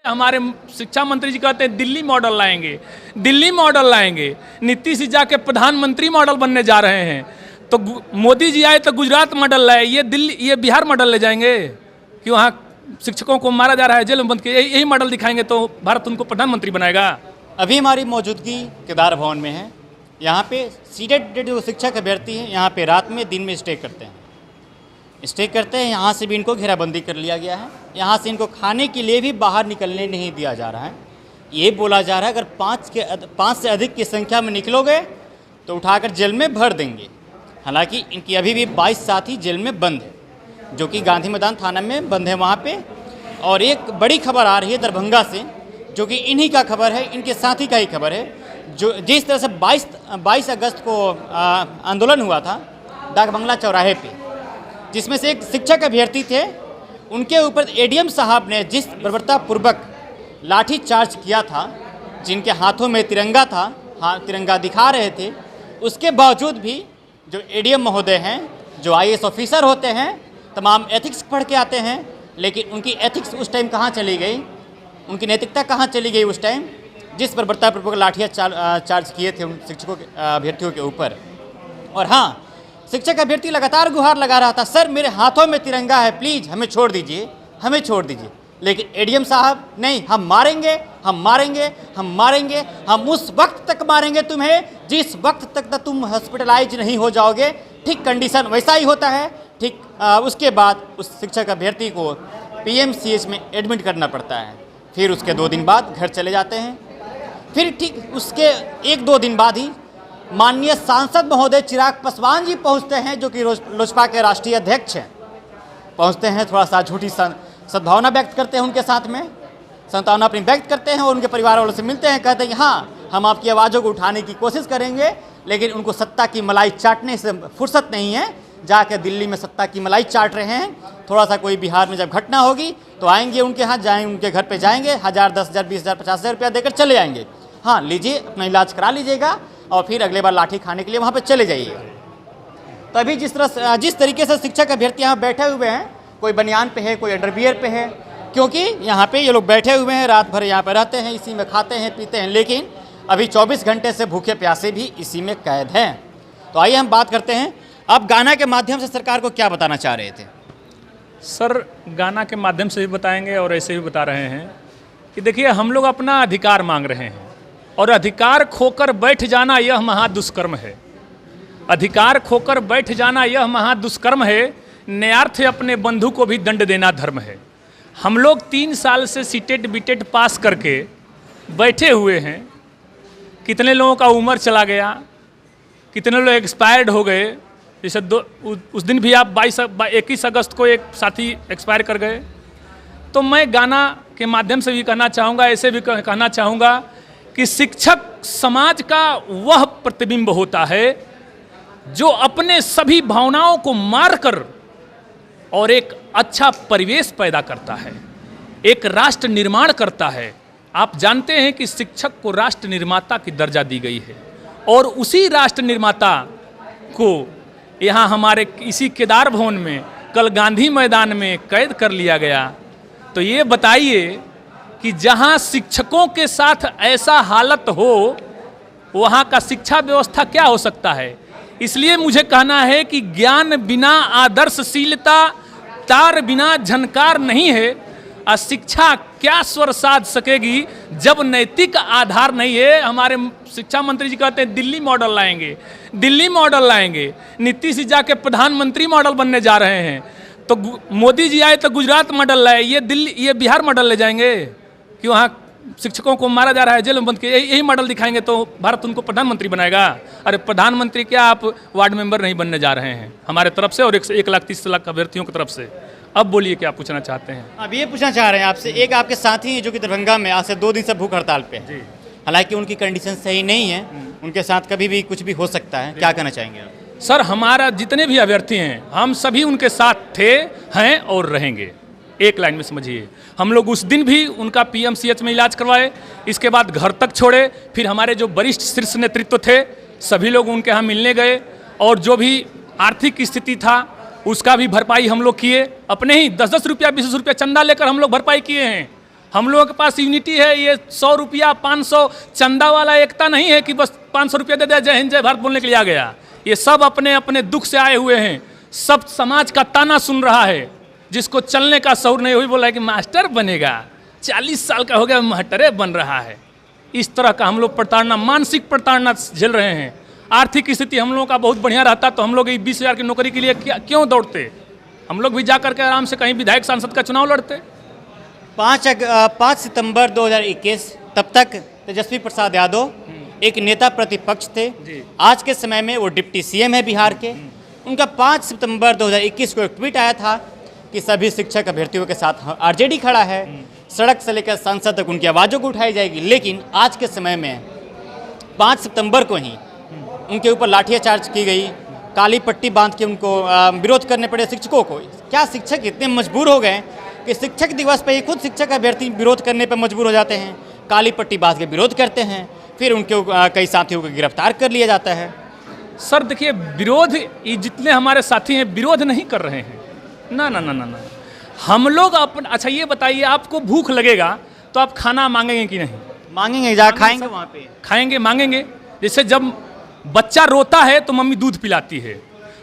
हमारे शिक्षा मंत्री जी कहते हैं दिल्ली मॉडल लाएंगे, दिल्ली मॉडल लाएंगे। नीतीश जी जाके प्रधानमंत्री मॉडल बनने जा रहे हैं, तो मोदी जी आए तो गुजरात मॉडल लाए, ये बिहार मॉडल ले जाएंगे कि वहाँ शिक्षकों को मारा जा रहा है, जेल में बंद किया। यही मॉडल दिखाएंगे तो भारत उनको प्रधानमंत्री बनाएगा। अभी हमारी मौजूदगी केदार भवन में है। यहाँ पे सीटेड जो शिक्षक अभ्यर्थी हैं यहाँ पे रात में दिन में स्टे करते हैं। यहाँ से भी इनको घेराबंदी कर लिया गया है। यहाँ से इनको खाने के लिए भी बाहर निकलने नहीं दिया जा रहा है। ये बोला जा रहा है अगर 5 से अधिक की संख्या में निकलोगे तो उठाकर जेल में भर देंगे। हालांकि इनकी अभी भी 22 साथी जेल में बंद है, जो कि गांधी मैदान थाना में बंद है वहाँ पे। और एक बड़ी खबर आ रही है दरभंगा से, जो कि इन्हीं का खबर है, इनके साथी का ही खबर है। जो जिस तरह से 22 अगस्त को आंदोलन हुआ था डाक बंगला चौराहे पे, जिसमें से एक शिक्षक अभ्यर्थी थे, उनके ऊपर एडीएम साहब ने जिस बर्बरतापूर्वक लाठी चार्ज किया था, जिनके हाथों में तिरंगा था, तिरंगा दिखा रहे थे, उसके बावजूद भी जो एडीएम महोदय हैं, जो आईएएस ऑफिसर होते हैं, तमाम एथिक्स पढ़ के आते हैं, लेकिन उनकी एथिक्स उस टाइम कहाँ चली गई, उनकी नैतिकता कहाँ चली गई उस टाइम, जिस बर्बरतापूर्वक लाठियाँ चार्ज किए थे उन शिक्षकों के अभ्यर्थियों के ऊपर। और हाँ, शिक्षक अभ्यर्थी लगातार गुहार लगा रहा था, सर मेरे हाथों में तिरंगा है, प्लीज़ हमें छोड़ दीजिए, हमें छोड़ दीजिए। लेकिन एडीएम साहब नहीं, हम मारेंगे, हम मारेंगे, हम मारेंगे, हम उस वक्त तक मारेंगे तुम्हें जिस वक्त तक तुम हॉस्पिटलाइज नहीं हो जाओगे। ठीक कंडीशन वैसा ही होता है। ठीक उसके बाद उस शिक्षक अभ्यर्थी को पीएमसीएच में एडमिट करना पड़ता है। फिर उसके 2 दिन बाद घर चले जाते हैं। फिर ठीक उसके 1-2 दिन बाद ही माननीय सांसद महोदय चिराग पासवान जी पहुंचते हैं, जो कि लोजपा के राष्ट्रीय अध्यक्ष हैं। पहुंचते हैं, थोड़ा सा झूठी सद्भावना व्यक्त करते हैं, उनके साथ में सांत्वना अपनी व्यक्त करते हैं और उनके परिवार वालों से मिलते हैं। कहते हैं कि हाँ, हम आपकी आवाज़ों को उठाने की कोशिश करेंगे, लेकिन उनको सत्ता की मलाई चाटने से फुर्सत नहीं है। जाकर दिल्ली में सत्ता की मलाई चाट रहे हैं। थोड़ा सा कोई बिहार में जब घटना होगी तो आएंगे उनके यहाँ, जाएंगे उनके घर पे जाएंगे, 1000, 10,000, 20,000, 50,000 रुपया देकर चले आएंगे। हाँ लीजिए, अपना इलाज करा लीजिएगा और फिर अगले बार लाठी खाने के लिए वहाँ पे चले जाइएगा। तो अभी जिस तरीके से शिक्षक अभ्यर्थी यहाँ बैठे हुए हैं, कोई बनियान पे है, कोई अंडरवियर पे है, क्योंकि यहाँ पे ये लोग बैठे हुए हैं, रात भर यहाँ पे रहते हैं, इसी में खाते हैं पीते हैं, लेकिन अभी 24 घंटे से भूखे प्यासे भी इसी में कैद हैं। तो आइए हम बात करते हैं, आप गाना के माध्यम से सरकार को क्या बताना चाह रहे थे? सर गाना के माध्यम से भी बताएंगे और ऐसे भी बता रहे हैं कि देखिए, हम लोग अपना अधिकार मांग रहे हैं और अधिकार खोकर बैठ जाना यह महादुष्कर्म है। अधिकार खोकर बैठ जाना यह महादुष्कर्म है। न्यायार्थ अपने बंधु को भी दंड देना धर्म है। हम लोग 3 साल से सीटेट बीटेट पास करके बैठे हुए हैं। कितने लोगों का उम्र चला गया, कितने लोग एक्सपायर्ड हो गए। जैसे उस दिन भी आप 21 अगस्त को एक साथी एक्सपायर कर गए। तो मैं गाना के माध्यम से भी कहना चाहूँगा, ऐसे भी कहना चाहूँगा कि शिक्षक समाज का वह प्रतिबिंब होता है जो अपने सभी भावनाओं को मारकर और एक अच्छा परिवेश पैदा करता है, एक राष्ट्र निर्माण करता है। आप जानते हैं कि शिक्षक को राष्ट्र निर्माता की दर्जा दी गई है और उसी राष्ट्र निर्माता को यहाँ हमारे इसी केदार भवन में कल गांधी मैदान में कैद कर लिया गया। तो ये बताइए कि जहाँ शिक्षकों के साथ ऐसा हालत हो, वहाँ का शिक्षा व्यवस्था क्या हो सकता है। इसलिए मुझे कहना है कि ज्ञान बिना आदर्शशीलता, तार बिना झनकार नहीं है। शिक्षा क्या स्वर साध सकेगी जब नैतिक आधार नहीं है। हमारे शिक्षा मंत्री जी कहते हैं दिल्ली मॉडल लाएंगे, दिल्ली मॉडल लाएंगे। नीतीश जी जाके प्रधानमंत्री मॉडल बनने जा रहे हैं, तो मोदी जी आए तो गुजरात मॉडल लाए, ये बिहार मॉडल ले जाएंगे कि वहाँ शिक्षकों को मारा जा रहा है, जेल में बंद किया। यही मॉडल दिखाएंगे तो भारत उनको प्रधानमंत्री बनाएगा। अरे प्रधानमंत्री क्या, आप वार्ड मेंबर नहीं बनने जा रहे हैं हमारे तरफ से और 1,30,00,000 अभ्यर्थियों की तरफ से। अब बोलिए क्या पूछना चाहते हैं? अब ये पूछना चाह रहे हैं आपसे, एक आपके साथी जो कि दरभंगा में आज से 2 दिन से भूख हड़ताल पे, हालांकि उनकी कंडीशन सही नहीं है, उनके साथ कभी भी कुछ भी हो सकता है, क्या कहना चाहेंगे आप? सर हमारा जितने भी अभ्यर्थी हैं, हम सभी उनके साथ थे, हैं और रहेंगे। एक लाइन में समझिए, हम लोग उस दिन भी उनका पीएमसीएच में इलाज करवाए, इसके बाद घर तक छोड़े। फिर हमारे जो वरिष्ठ शीर्ष नेतृत्व थे सभी लोग उनके यहाँ मिलने गए और जो भी आर्थिक स्थिति था उसका भी भरपाई हम लोग किए। अपने ही 10-10 रुपया 20 रुपया चंदा लेकर हम लोग भरपाई किए हैं। हम लोगों के पास यूनिटी है। ये 100 रुपया 500 चंदा वाला एकता नहीं है कि बस 500 रुपया दे दिया जय हिंद जय भारत बोलने के लिए आ गया। ये सब अपने अपने दुख से आए हुए हैं, सब समाज का ताना सुन रहा है। जिसको चलने का शौर नहीं हुई बोला है कि मास्टर बनेगा, 40 साल का हो गया मास्टरे बन रहा है। इस तरह का हम लोग प्रताड़ना, मानसिक प्रताड़ना झेल रहे हैं। आर्थिक स्थिति हम लोगों का बहुत बढ़िया रहता तो हम लोग 20,000 की नौकरी के लिए क्यों दौड़ते? हम लोग भी जा करके आराम से कहीं विधायक सांसद का चुनाव लड़ते। 5 सितंबर 2021 तब तक तेजस्वी प्रसाद यादव एक नेता प्रतिपक्ष थे। आज के समय में वो डिप्टी सीएम है बिहार के। उनका 5 सितंबर 2021 को एक ट्वीट आया था कि सभी शिक्षक अभ्यर्थियों के साथ आरजेडी खड़ा है, सड़क से लेकर संसद तक उनकी आवाज़ों को उठाई जाएगी। लेकिन आज के समय में 5 सितंबर को ही उनके ऊपर लाठीचार्ज की गई, काली पट्टी बांध के उनको विरोध करने पड़े शिक्षकों को। क्या शिक्षक इतने मजबूर हो गए कि शिक्षक दिवस पर ही खुद शिक्षक अभ्यर्थी विरोध करने पर मजबूर हो जाते हैं, काली पट्टी बांध के विरोध करते हैं, फिर उनके कई साथियों को गिरफ्तार कर लिया जाता है। सर देखिए, विरोध ये जितने हमारे साथी हैं विरोध नहीं कर रहे हैं। ना ना ना ना ना, हम लोग अपन, अच्छा ये बताइए, आपको भूख लगेगा तो आप खाना मांगेंगे कि नहीं? मांगेंगे, जा खाएंगे, वहाँ पे खाएंगे, मांगेंगे। जैसे जब बच्चा रोता है तो मम्मी दूध पिलाती है,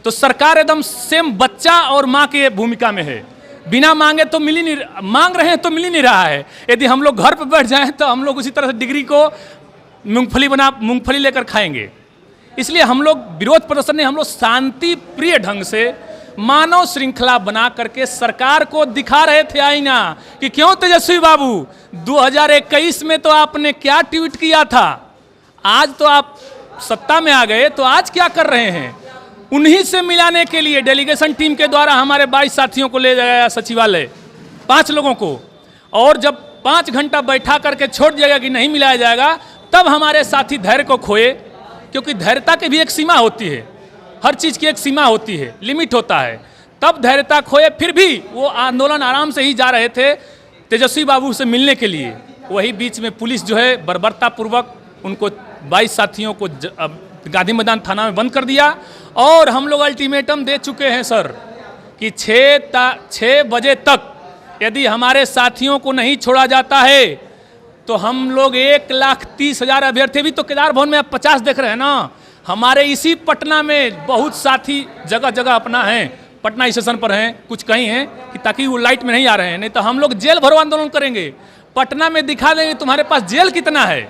तो सरकार एकदम सेम बच्चा और माँ के भूमिका में है। बिना मांगे तो मिल ही नहीं, मांग रहे हैं तो मिल ही नहीं रहा है। यदि हम लोग घर पर बैठ जाएं तो हम लोग उसी तरह से डिग्री को मूंगफली लेकर खाएंगे। इसलिए हम लोग विरोध प्रदर्शन नहीं, हम लोग शांति प्रिय ढंग से मानव श्रृंखला बना करके सरकार को दिखा रहे थे आईना कि क्यों तेजस्वी बाबू 2021 में तो आपने क्या ट्वीट किया था, आज तो आप सत्ता में आ गए तो आज क्या कर रहे हैं। उन्हीं से मिलाने के लिए डेलीगेशन टीम के द्वारा हमारे 22 साथियों को ले जाया सचिवालय, 5 लोगों को, और जब 5 घंटा बैठा करके छोड़ दिया गया कि नहीं मिलाया जाएगा, तब हमारे साथी धैर्य को खोए। क्योंकि धैर्यता की भी एक सीमा होती है, हर चीज़ की एक सीमा होती है, लिमिट होता है। तब धैर्यता खोए, फिर भी वो आंदोलन आराम से ही जा रहे थे तेजस्वी बाबू से मिलने के लिए। वही बीच में पुलिस जो है बर्बरतापूर्वक उनको 22 साथियों को गांधी मैदान थाना में बंद कर दिया। और हम लोग अल्टीमेटम दे चुके हैं सर कि 6 बजे तक यदि हमारे साथियों को नहीं छोड़ा जाता है तो हम लोग 1,30,000 अभ्यर्थी, भी तो केदार भवन में आप 50 देख रहे हैं ना। हमारे इसी पटना में बहुत साथी जगह जगह अपना हैं, पटना स्टेशन पर हैं, कुछ कहीं हैं कि ताकि वो लाइट में नहीं आ रहे हैं, नहीं तो हम लोग जेल भरो आंदोलन करेंगे। पटना में दिखा देंगे तुम्हारे पास जेल कितना है,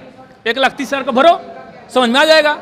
1,30,000 का भरो, समझ में आ जाएगा।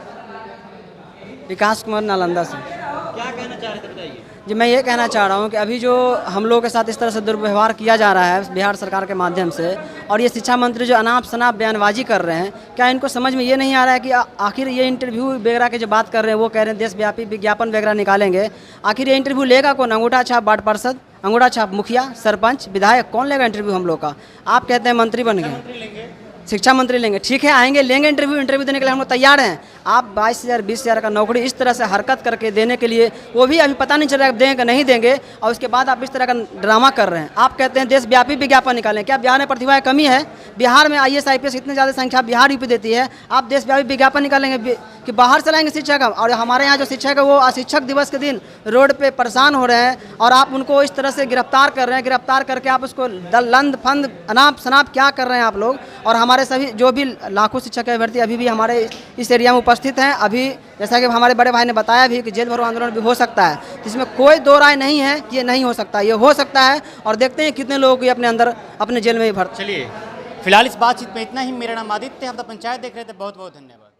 विकास कुमार नालंदा से। क्या कहना चाह रहे थे, बताइए। जी, मैं ये कहना चाह रहा हूँ कि अभी जो हम लोगों के साथ इस तरह से दुर्व्यवहार किया जा रहा है बिहार सरकार के माध्यम से, और ये शिक्षा मंत्री जो अनाप शनाप बयानबाजी कर रहे हैं, क्या इनको समझ में ये नहीं आ रहा है कि आखिर ये इंटरव्यू वगैरह की जो बात कर रहे हैं, वो कह रहे हैं देशव्यापी विज्ञापन वगैरह निकालेंगे, आखिर ये इंटरव्यू लेगा कौन? अंगूठा छाप वार्ड पार्षद, अंगूठा छाप मुखिया, सरपंच, विधायक, कौन लेगा इंटरव्यू हम लोग का? आप कहते हैं मंत्री बन गए, शिक्षा मंत्री लेंगे, ठीक है, आएंगे, लेंगे इंटरव्यू देने के लिए हम लोग तैयार हैं। आप 22,000 20,000 का नौकरी इस तरह से हरकत करके देने के लिए, वो भी अभी पता नहीं चल रहा है देंगे नहीं देंगे, और उसके बाद आप इस तरह का ड्रामा कर रहे हैं। आप कहते हैं देशव्यापी विज्ञापन निकालें, क्या बिहार में प्रतिभा की कमी है? बिहार में IAS IPS इतनी ज़्यादा संख्या बिहार यूपी देती है, आप देशव्यापी विज्ञापन निकालेंगे कि बाहर से लाएंगे शिक्षक हम? और हमारे यहाँ जो शिक्षक है वो शिक्षक दिवस के दिन रोड पे परेशान हो रहे हैं, और आप उनको इस तरह से गिरफ्तार कर रहे हैं, गिरफ्तार करके आप उसको लंद फंद अनाप शनाप क्या कर रहे हैं आप लोग। और हमारे सभी जो भी लाखों शिक्षक अभ्यर्थी अभी भी हमारे इस एरिया में उपस्थित हैं। अभी जैसा कि हमारे बड़े भाई ने बताया भी कि जेल भरो आंदोलन भी हो सकता है, इसमें कोई दो राय नहीं है कि ये नहीं हो सकता, ये हो सकता है। और देखते हैं कितने लोगों को अपने अंदर अपने जेल में ही भरते। चलिए, फिलहाल इस बातचीत में इतना ही। मेरा नाम आदित्य, आप द पंचायत देख रहे थे। बहुत बहुत धन्यवाद।